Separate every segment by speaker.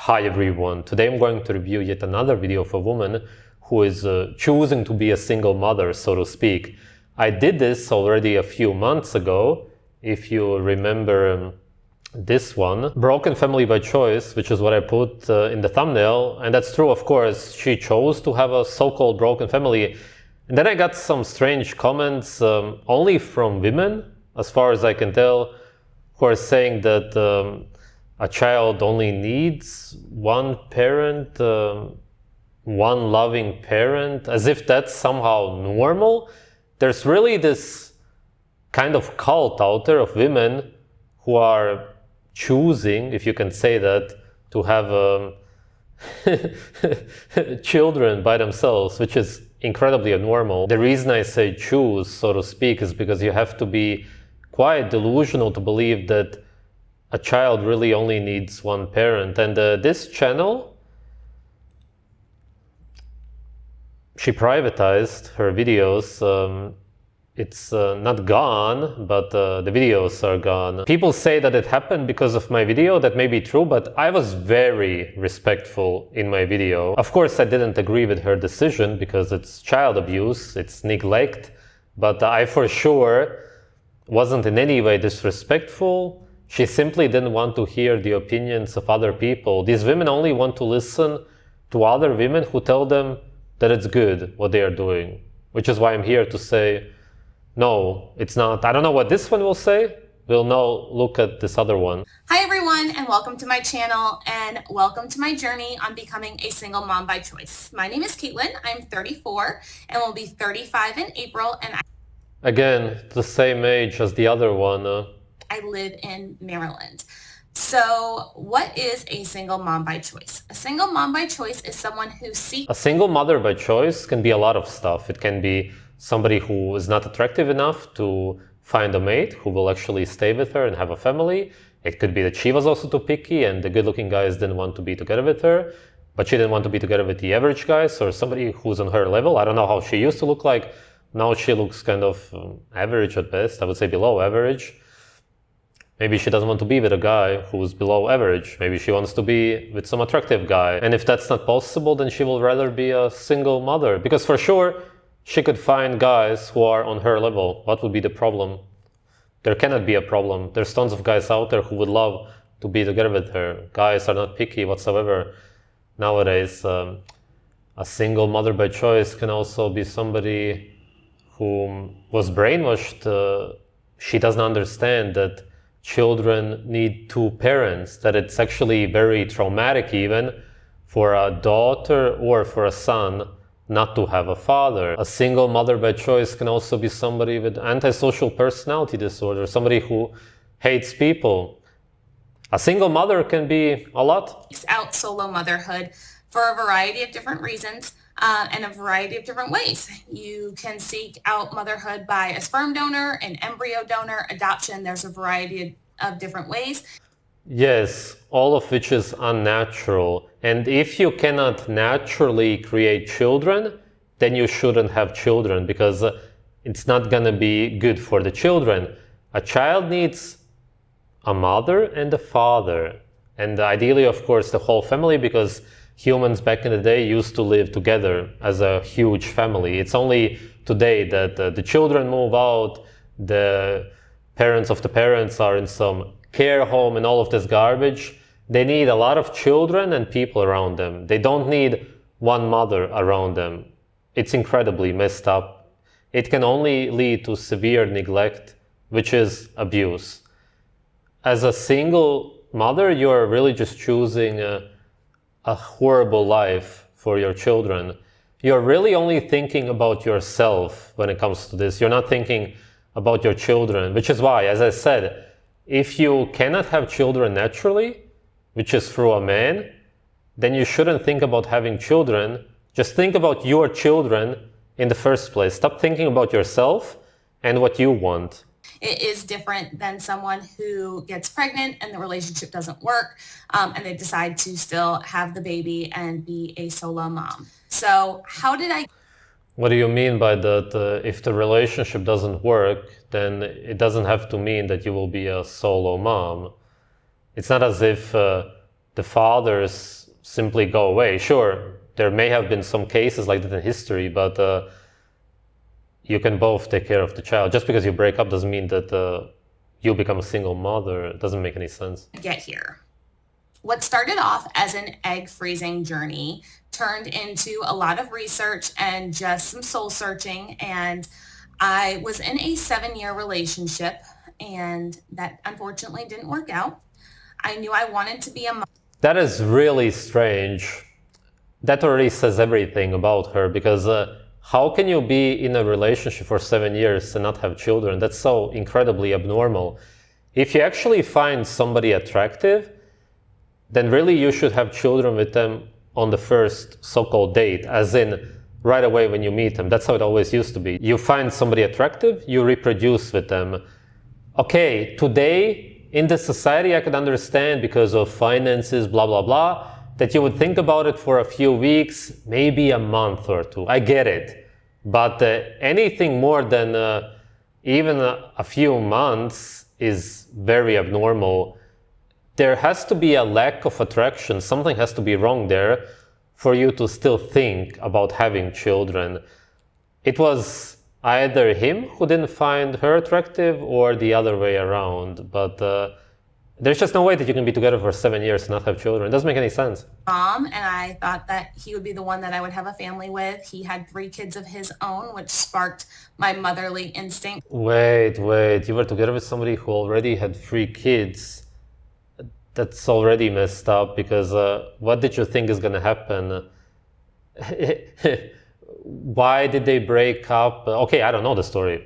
Speaker 1: Hi everyone, today I'm going to review yet another video of a woman who is choosing to be a single mother, so to speak. I did this already a few months ago, if you remember this one. Broken family by choice, which is what I put in the thumbnail, and that's true, of course. She chose to have a so-called broken family. And then I got some strange comments, only from women, as far as I can tell, who are saying that a child only needs one parent, one loving parent, as if that's somehow normal. There's really this kind of cult out there of women who are choosing, if you can say that, to have children by themselves, which is incredibly abnormal. The reason I say choose, so to speak, is because you have to be quite delusional to believe that a child really only needs one parent. And this channel, she privatized her videos. It's not gone, but the videos are gone. People say that it happened because of my video. That may be true, but I was very respectful in my video. Of course, I didn't agree with her decision because it's child abuse, it's neglect, but I for sure wasn't in any way disrespectful. She simply didn't want to hear the opinions of other people. These women only want to listen to other women who tell them that it's good what they are doing, which is why I'm here to say, no, it's not. I don't know what this one will say. We'll now look at this other one.
Speaker 2: Hi everyone, and welcome to my channel and welcome to my journey on becoming a single mom by choice. My name is Kaitlyn. I'm 34 and will be 35 in April, and
Speaker 1: Again, the same age as the other one.
Speaker 2: I live in Maryland. So what is a single mom by choice? A single mom by choice is someone who seeks...
Speaker 1: A single mother by choice can be a lot of stuff. It can be somebody who is not attractive enough to find a mate who will actually stay with her and have a family. It could be that she was also too picky and the good-looking guys didn't want to be together with her, but she didn't want to be together with the average guys or somebody who's on her level. I don't know how she used to look like. Now she looks kind of average at best. I would say below average. Maybe she doesn't want to be with a guy who's below average. Maybe she wants to be with some attractive guy. And if that's not possible, then she will rather be a single mother. Because for sure, she could find guys who are on her level. What would be the problem? There cannot be a problem. There's tons of guys out there who would love to be together with her. Guys are not picky whatsoever. Nowadays, a single mother by choice can also be somebody who was brainwashed. She doesn't understand that children need two parents, that it's actually very traumatic even for a daughter or for a son not to have a father. A single mother by choice can also be somebody with antisocial personality disorder, somebody who hates people. A single mother can be a lot.
Speaker 2: seeks out solo motherhood for a variety of different reasons and a variety of different ways. You can seek out motherhood by a sperm donor, an embryo donor, adoption. There's a variety of different ways.
Speaker 1: Yes, all of which is unnatural. And if you cannot naturally create children, then you shouldn't have children because it's not gonna be good for the children. A child needs a mother and a father. And ideally, of course, the whole family, because humans back in the day used to live together as a huge family. It's only today that the children move out, the parents of the parents are in some care home and all of this garbage. They need a lot of children and people around them. They don't need one mother around them. It's incredibly messed up. It can only lead to severe neglect, which is abuse. As a single mother, you're really just choosing a horrible life for your children. You're really only thinking about yourself when it comes to this. You're not thinking about your children, which is why, as I said, if you cannot have children naturally, which is through a man, then you shouldn't think about having children. Just think about your children in the first place. Stop thinking about yourself and what you want.
Speaker 2: It is different than someone who gets pregnant and the relationship doesn't work and they decide to still have the baby and be a solo mom. So how did I...
Speaker 1: What do you mean by that? If the relationship doesn't work, then it doesn't have to mean that you will be a solo mom. It's not as if the fathers simply go away. Sure, there may have been some cases like that in history, but you can both take care of the child. Just because you break up doesn't mean that you become a single mother. It doesn't make any sense.
Speaker 2: Get here. What started off as an egg freezing journey turned into a lot of research and just some soul searching. And I was in a 7-year relationship, and that unfortunately didn't work out. I knew I wanted to be a mom.
Speaker 1: That is really strange. That already says everything about her, because how can you be in a relationship for 7 years and not have children? That's so incredibly abnormal. If you actually find somebody attractive, then really you should have children with them on the first so-called date, as in right away when you meet them. That's how it always used to be. You find somebody attractive, you reproduce with them. Okay, today in this society I could understand because of finances, blah, blah, blah, that you would think about it for a few weeks, maybe a month or two. I get it. But anything more than even a few months is very abnormal. There has to be a lack of attraction. Something has to be wrong there for you to still think about having children. It was either him who didn't find her attractive or the other way around. But there's just no way that you can be together for 7 years and not have children. It doesn't make any sense.
Speaker 2: And I thought that he would be the one that I would have a family with. He had 3 kids of his own, which sparked my motherly instinct.
Speaker 1: Wait. You were together with somebody who already had 3 kids. That's already messed up, because what did you think is going to happen? Why did they break up? Okay, I don't know the story.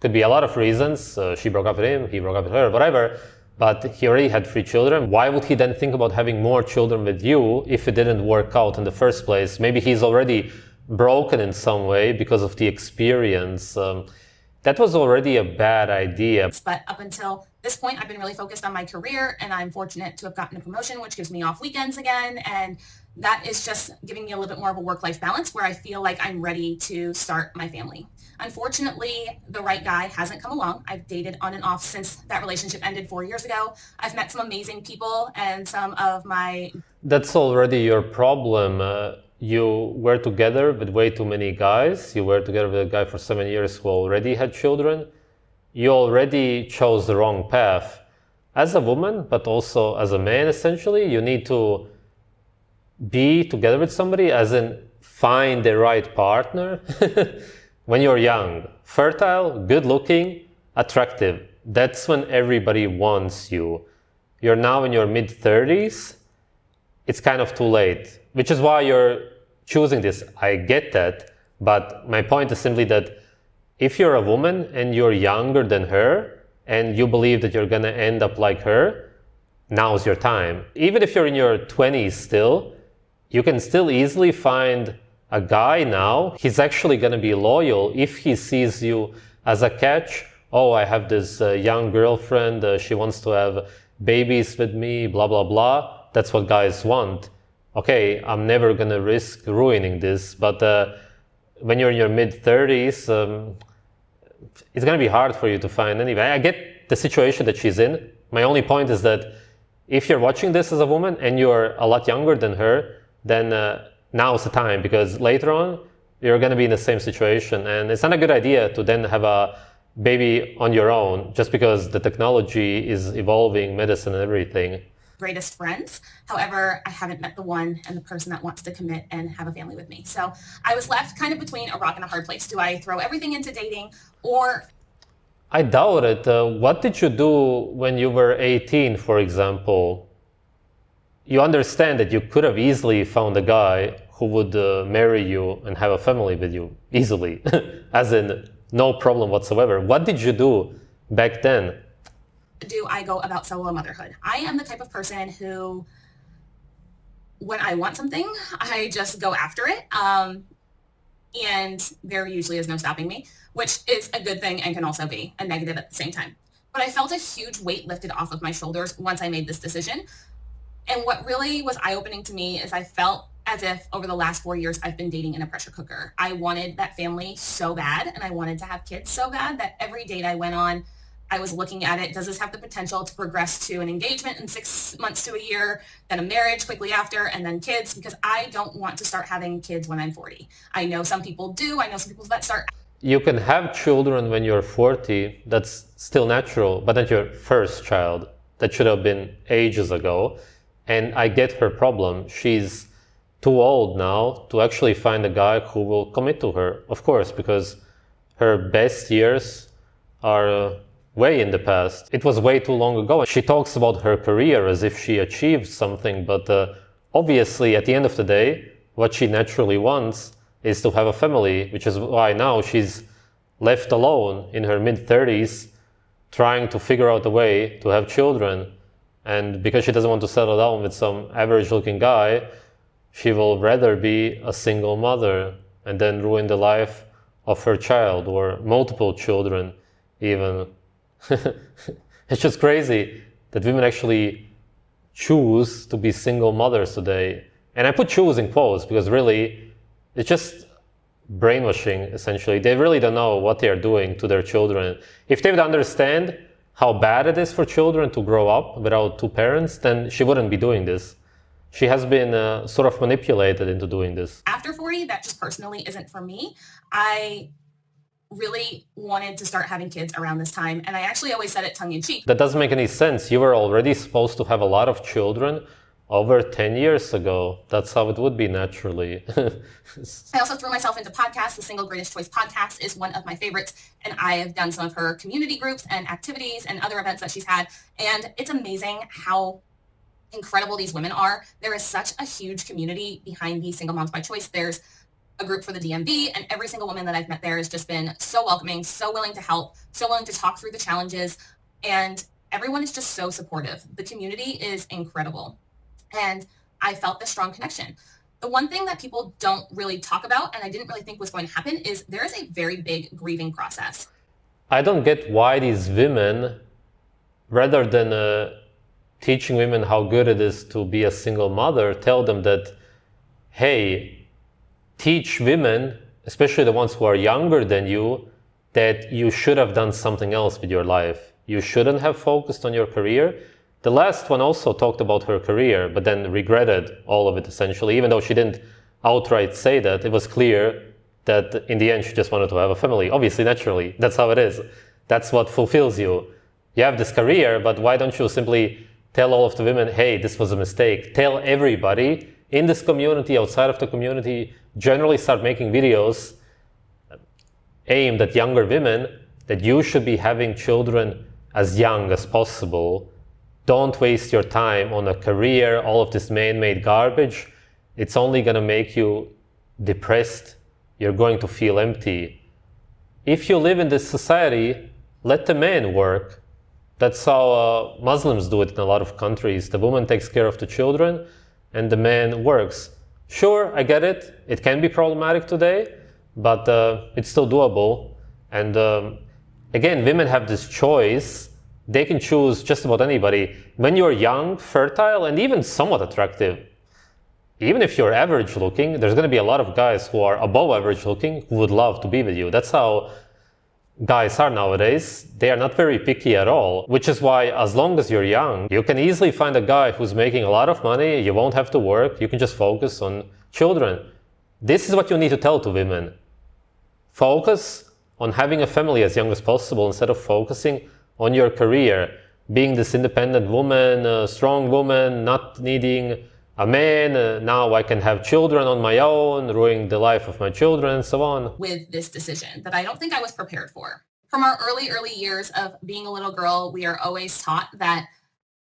Speaker 1: Could be a lot of reasons. She broke up with him, he broke up with her, whatever. But he already had 3 children. Why would he then think about having more children with you if it didn't work out in the first place? Maybe he's already broken in some way because of the experience. That was already a bad idea.
Speaker 2: But up until this point, I've been really focused on my career, and I'm fortunate to have gotten a promotion, which gives me off weekends again. And that is just giving me a little bit more of a work-life balance where I feel like I'm ready to start my family. Unfortunately, the right guy hasn't come along. I've dated on and off since that relationship ended 4 years ago. I've met some amazing people, and some of my...
Speaker 1: That's already your problem. You were together with way too many guys. You were together with a guy for 7 years who already had children. You already chose the wrong path. As a woman, but also as a man, essentially, you need to be together with somebody, as in find the right partner when you're young, fertile, good looking, attractive. That's when everybody wants you. You're now in your mid-30s. It's kind of too late, which is why you're choosing this. I get that, but my point is simply that if you're a woman and you're younger than her and you believe that you're gonna end up like her, now's your time. Even if you're in your 20s still, you can still easily find a guy now. He's actually gonna be loyal if he sees you as a catch. Oh, I have this young girlfriend, she wants to have babies with me, blah, blah, blah. That's what guys want. Okay, I'm never gonna risk ruining this, but when you're in your mid-30s, it's gonna be hard for you to find anybody. I get the situation that she's in. My only point is that if you're watching this as a woman and you're a lot younger than her, then now's the time, because later on you're gonna be in the same situation, and it's not a good idea to then have a baby on your own just because the technology is evolving, medicine and everything.
Speaker 2: Greatest friends. However, I haven't met the one and the person that wants to commit and have a family with me. So I was left kind of between a rock and a hard place. Do I throw everything into dating, or...
Speaker 1: I doubt it. What did you do when you were 18, for example? You understand that you could have easily found a guy who would marry you and have a family with you easily, as in no problem whatsoever. What did you do back then?
Speaker 2: Do I go about solo motherhood? I am the type of person who, when I want something, I just go after it. And there usually is no stopping me, which is a good thing and can also be a negative at the same time. But I felt a huge weight lifted off of my shoulders once I made this decision. And what really was eye-opening to me is I felt as if over the last 4 years, I've been dating in a pressure cooker. I wanted that family so bad, and I wanted to have kids so bad that every date I went on, I was looking at it, does this have the potential to progress to an engagement in 6 months to a year, then a marriage quickly after, and then kids? Because I don't want to start having kids when I'm 40. I know some people do. I know some people that start.
Speaker 1: You can have children when you're 40, that's still natural, but not your first child. That should have been ages ago. And I get her problem. She's too old now to actually find a guy who will commit to her, of course, because her best years are way in the past. It was way too long ago. She talks about her career as if she achieved something, but obviously at the end of the day, what she naturally wants is to have a family, which is why now she's left alone in her mid-30s trying to figure out a way to have children. And because she doesn't want to settle down with some average-looking guy, she will rather be a single mother and then ruin the life of her child or multiple children even. It's just crazy that women actually choose to be single mothers today. And I put choose in quotes because really it's just brainwashing, essentially. They really don't know what they are doing to their children. If they would understand how bad it is for children to grow up without two parents, then she wouldn't be doing this. She has been sort of manipulated into doing this.
Speaker 2: After 40, that just personally isn't for me. I really wanted to start having kids around this time, and I actually always said it tongue-in-cheek.
Speaker 1: That doesn't make any sense. You were already supposed to have a lot of children over 10 years ago. That's how it would be naturally.
Speaker 2: I also threw myself into podcasts. The Single Greatest Choice podcast is one of my favorites, and I have done some of her community groups and activities and other events that she's had, and it's amazing how incredible these women are. There is such a huge community behind these Single Moms by Choice. There's a group for the DMV, and every single woman that I've met there has just been so welcoming, so willing to help, so willing to talk through the challenges, and everyone is just so supportive. The community is incredible, and I felt this strong connection. The one thing that people don't really talk about, and I didn't really think was going to happen, is there is a very big grieving process.
Speaker 1: I don't get why these women, rather than teaching women how good it is to be a single mother, tell them that, hey, teach women, especially the ones who are younger than you, that you should have done something else with your life. You shouldn't have focused on your career. The last one also talked about her career, but then regretted all of it essentially. Even though she didn't outright say that, it was clear that in the end she just wanted to have a family. Obviously, naturally, that's how it is. That's what fulfills you. You have this career, but why don't you simply tell all of the women, hey, this was a mistake. Tell everybody in this community, outside of the community, generally start making videos aimed at younger women that you should be having children as young as possible. Don't waste your time on a career, all of this man-made garbage. It's only going to make you depressed. You're going to feel empty. If you live in this society, let the man work. That's how Muslims do it in a lot of countries. The woman takes care of the children and the man works. Sure, I get it. It can be problematic today, but it's still doable. And again, women have this choice. They can choose just about anybody. When you're young, fertile, and even somewhat attractive, even if you're average looking, there's going to be a lot of guys who are above average looking who would love to be with you. That's how guys are nowadays. They are not very picky at all, which is why as long as you're young, you can easily find a guy who's making a lot of money. You won't have to work. You can just focus on children. This is what you need to tell to women. Focus on having a family as young as possible instead of focusing on your career, being this independent woman, a strong woman, not needing a man. Now I can have children on my own, ruining the life of my children, and so on.
Speaker 2: With this decision that I don't think I was prepared for. From our early years of being a little girl, we are always taught that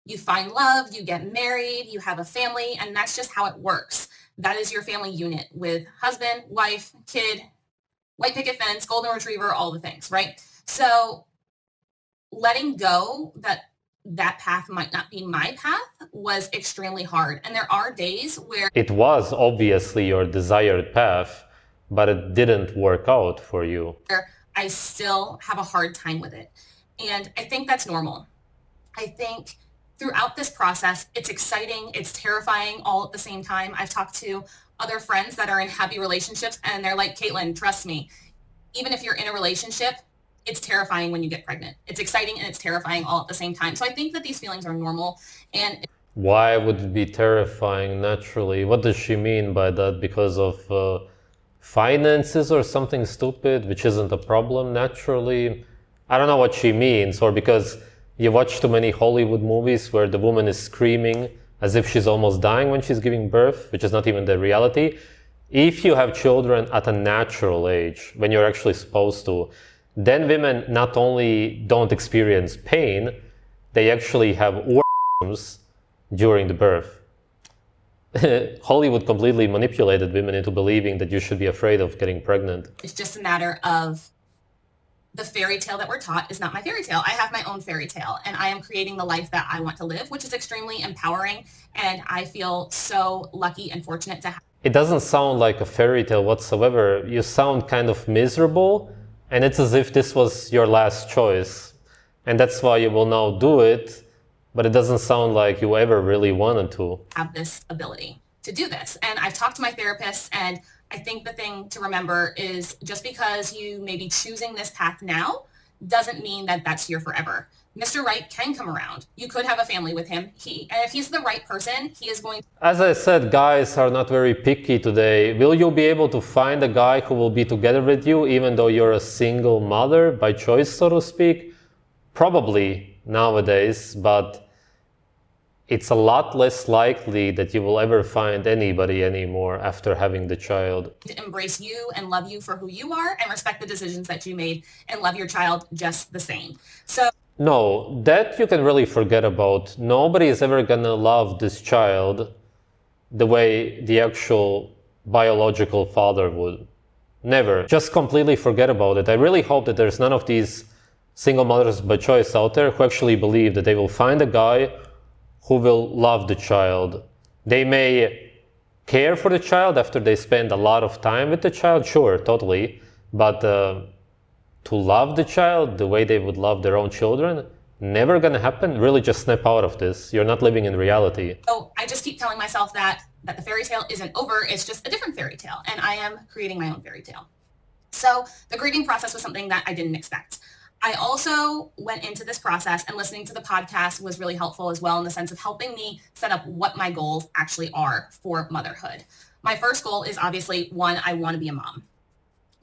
Speaker 2: you find love, you get married, you have a family, and that's just how it works. That is your family unit with husband, wife, kid, white picket fence, golden retriever, all the things, right? So letting go that path might not be my path was extremely hard. And there are days where
Speaker 1: it was obviously your desired path, but it didn't work out for you.
Speaker 2: I still have a hard time with it. And I think that's normal. I think throughout this process, it's exciting, it's terrifying all at the same time. I've talked to other friends that are in happy relationships and they're like, Kaitlyn, trust me, even if you're in a relationship, it's terrifying when you get pregnant. It's exciting and it's terrifying all at the same time. So I think that these feelings are normal. And
Speaker 1: Why would it be terrifying naturally? What does she mean by that? Because of finances or something stupid, which isn't a problem naturally? I don't know what she means, or because you watch too many Hollywood movies where the woman is screaming as if she's almost dying when she's giving birth, which is not even the reality. If you have children at a natural age, when you're actually supposed to, then women not only don't experience pain, they actually have orgasms during the birth. Hollywood completely manipulated women into believing that you should be afraid of getting pregnant.
Speaker 2: it's just a matter of the fairy tale that we're taught is not my fairy tale. I have my own fairy tale, and I am creating the life that I want to live, which is extremely empowering. And I feel so lucky and fortunate to have.
Speaker 1: It doesn't sound like a fairy tale whatsoever. You sound kind of miserable, and it's as if this was your last choice. And that's why you will now do it, but it doesn't sound like you ever really wanted to.
Speaker 2: Have this ability to do this. And I've talked to my therapist, and I think the thing to remember is just because you may be choosing this path now doesn't mean that that's here forever. Mr. Right can come around. You could have a family with him. And if he's the right person, he is going to.
Speaker 1: As I said, guys are not very picky today. Will you be able to find a guy who will be together with you even though you're a single mother by choice, so to speak? Probably nowadays, but it's a lot less likely that you will ever find anybody anymore after having the child.
Speaker 2: To embrace you and love you for who you are and respect the decisions that you made and love your child just the same. So
Speaker 1: no, that you can really forget about. Nobody is ever gonna love this child the way the actual biological father would. Never. Just completely forget about it. I really hope that there's none of these single mothers by choice out there who actually believe that they will find a guy who will love the child. They may care for the child after they spend a lot of time with the child, sure, totally. But to love the child the way they would love their own children, never gonna happen. Really just snap out of this. You're not living in reality.
Speaker 2: So I just keep telling myself that the fairy tale isn't over, it's just a different fairy tale. And I am creating my own fairy tale. So the grieving process was something that I didn't expect. I also went into this process, and listening to the podcast was really helpful as well in the sense of helping me set up what my goals actually are for motherhood. My first goal is obviously, one, I want to be a mom.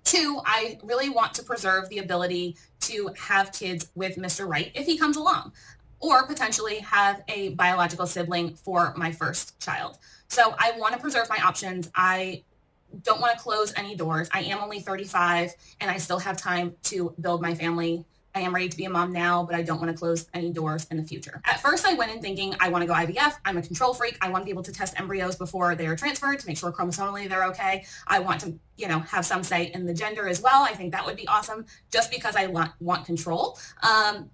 Speaker 2: Two, I really want to preserve the ability to have kids with Mr. Right if he comes along, or potentially have a biological sibling for my first child. So I want to preserve my options. I don't want to close any doors. I am only 35 and I still have time to build my family. I am ready to be a mom now, but I don't want to close any doors in the future. At first, I went in thinking I want to go IVF. I'm a control freak. I want to be able to test embryos before they are transferred to make sure chromosomally they're okay. I want to, have some say in the gender as well. I think that would be awesome just because I want control. And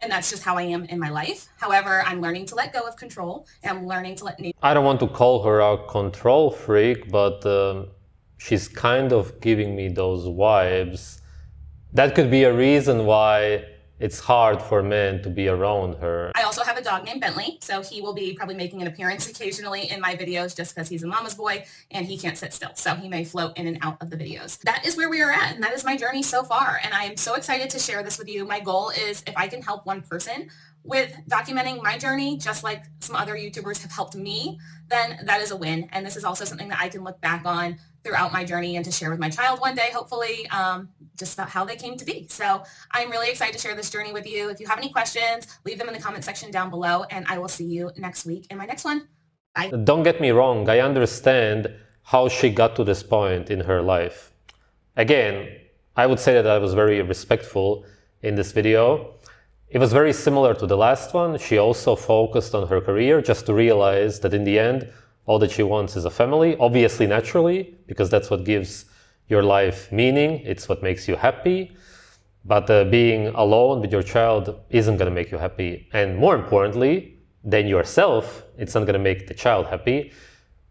Speaker 2: that's just how I am in my life. However, I'm learning to let go of control, and I'm learning to let nature.
Speaker 1: I don't want to call her a control freak, but she's kind of giving me those vibes. That could be a reason why it's hard for men to be around her.
Speaker 2: I also have a dog named Bentley, so he will be probably making an appearance occasionally in my videos just because he's a mama's boy and he can't sit still. So he may float in and out of the videos. That is where we are at, and that is my journey so far. And I am so excited to share this with you. My goal is if I can help one person with documenting my journey, just like some other YouTubers have helped me, then that is a win. And this is also something that I can look back on throughout my journey and to share with my child one day, hopefully, just about how they came to be. So I'm really excited to share this journey with you. If you have any questions, leave them in the comment section down below, and I will see you next week in my next one. Bye.
Speaker 1: Don't get me wrong, I understand how she got to this point in her life. Again, I would say that I was very respectful in this video. It was very similar to the last one. She also focused on her career just to realize that in the end, all that she wants is a family, obviously naturally, because that's what gives your life meaning. It's what makes you happy. But being alone with your child isn't going to make you happy. And more importantly than yourself, it's not going to make the child happy.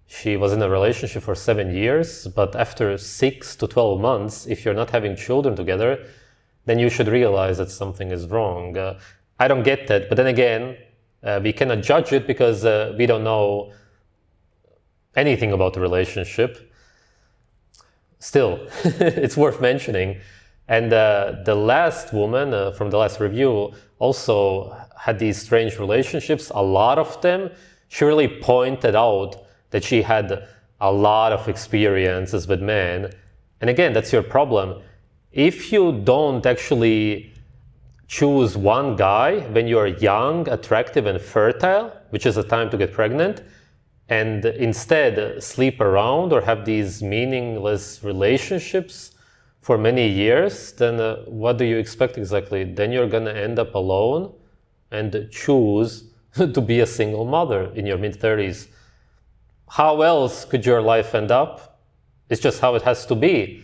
Speaker 1: She was in a relationship for 7 years, but after 6 to 12 months, if you're not having children together, then you should realize that something is wrong. I don't get that. But then again, we cannot judge it because we don't know anything about the relationship. Still, it's worth mentioning. And the last woman from the last review also had these strange relationships, a lot of them. She really pointed out that she had a lot of experiences with men. And again, that's your problem. If you don't actually choose one guy when you're young, attractive, and fertile, which is a time to get pregnant, and instead sleep around or have these meaningless relationships for many years, then what do you expect exactly? Then you're gonna end up alone and choose to be a single mother in your mid-30s. How else could your life end up? It's just how it has to be.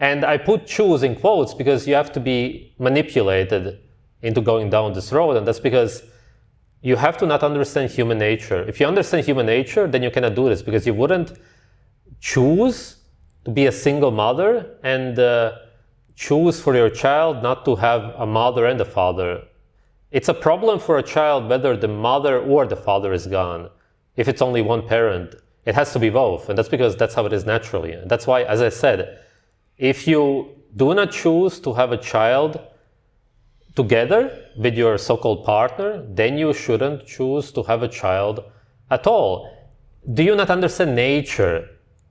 Speaker 1: And I put choose in quotes because you have to be manipulated into going down this road, and that's because you have to not understand human nature. If you understand human nature, then you cannot do this, because you wouldn't choose to be a single mother and choose for your child not to have a mother and a father. It's a problem for a child whether the mother or the father is gone. If it's only one parent, it has to be both, and that's because that's how it is naturally. And that's why, as I said, if you do not choose to have a child together with your so-called partner, then you shouldn't choose to have a child at all. Do you not understand nature?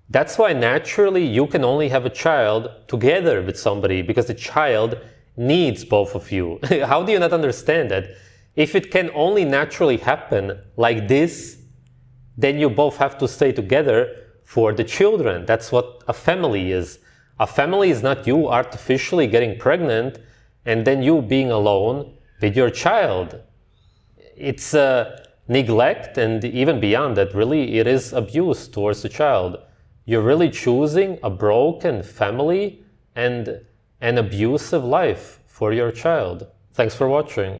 Speaker 1: That's why naturally you can only have a child together with somebody, because the child needs both of you. How do you not understand that? If it can only naturally happen like this, then you both have to stay together for the children. That's what a family is. A family is not you artificially getting pregnant and then you being alone with your child. It's neglect, and even beyond that, really, it is abuse towards the child. You're really choosing a broken family and an abusive life for your child. Thanks for watching.